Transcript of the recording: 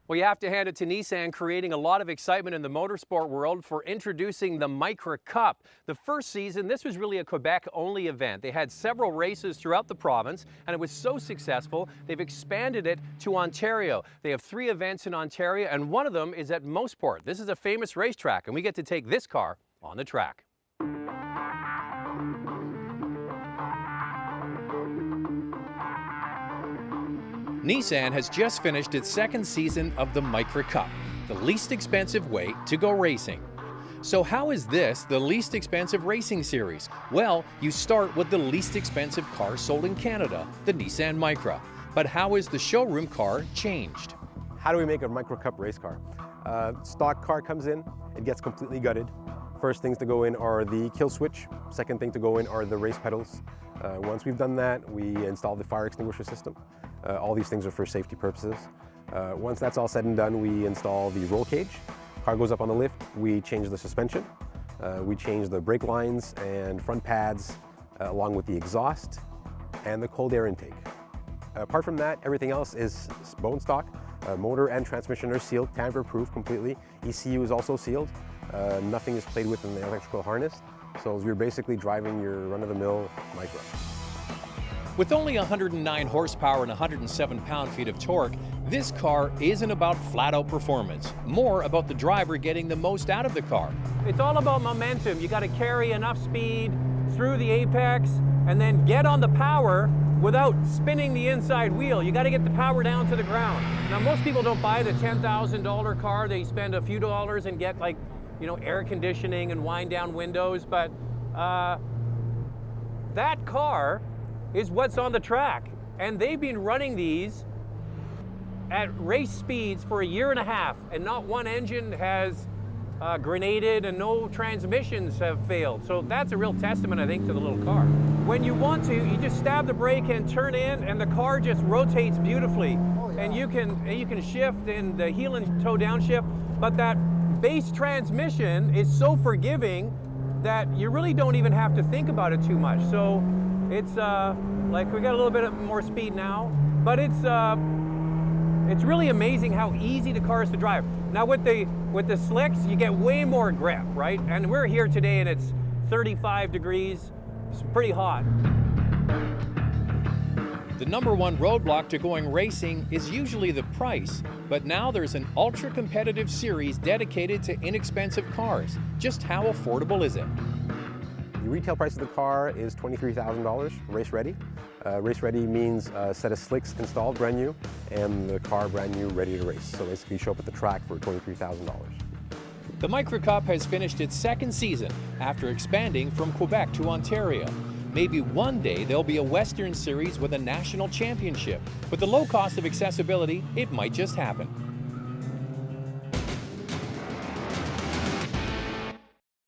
Well, you have to hand it to Nissan, creating a lot of excitement in the motorsport world for introducing the Micra Cup. The first season, this was really a Quebec-only event. They had several races throughout the province, and it was so successful, they've expanded it to Ontario. They have 3 events in Ontario, and one of them is at Mosport. This is a famous racetrack, and we get to take this car on the track. Nissan has just finished its second season of the Micra Cup, the least expensive way to go racing. So how is this the least expensive racing series? Well, you start with the least expensive car sold in Canada, the Nissan Micra. But how is the showroom car changed? How do we make a Micra Cup race car? Stock car comes in, it gets completely gutted. First things to go in are the kill switch. Second thing to go in are the race pedals. Once we've done that, we install the fire extinguisher system. All these things are for safety purposes. Once that's all said and done, we install the roll cage. Car goes up on the lift, we change the suspension, we change the brake lines and front pads, along with the exhaust and the cold air intake. Apart from that, everything else is bone stock. Motor and transmission are sealed, tamper-proof completely. ECU is also sealed. Nothing is played with in the electrical harness. So you're basically driving your run-of-the-mill Micra. With only 109 horsepower and 107 pound-feet of torque, this car isn't about flat-out performance, more about the driver getting the most out of the car. It's all about momentum. You got to carry enough speed through the apex and then get on the power without spinning the inside wheel. You got to get the power down to the ground. Now, most people don't buy the $10,000 car. They spend a few dollars and get, like, you know, air conditioning and wind down windows, but that car is what's on the track. And they've been running these at race speeds for 1.5 years, and not one engine has grenaded and no transmissions have failed. So that's a real testament, I think, to the little car. When you want to, you just stab the brake and turn in, and the car just rotates beautifully. Oh, yeah. And you can shift in the heel and toe downshift, but that base transmission is so forgiving that you really don't even have to think about it too much. So it's like we got a little bit more speed now, but it's really amazing how easy the car is to drive. Now with the slicks, you get way more grip, right? And we're here today and it's 35 degrees. It's pretty hot. The #1 roadblock to going racing is usually the price, but now there's an ultra-competitive series dedicated to inexpensive cars. Just how affordable is it? The retail price of the car is $23,000, race ready. Race ready means a set of slicks installed brand new and the car brand new, ready to race. So basically you show up at the track for $23,000. The Micra Cup has finished its second season after expanding from Quebec to Ontario. Maybe one day there'll be a Western Series with a national championship. With the low cost of accessibility, it might just happen.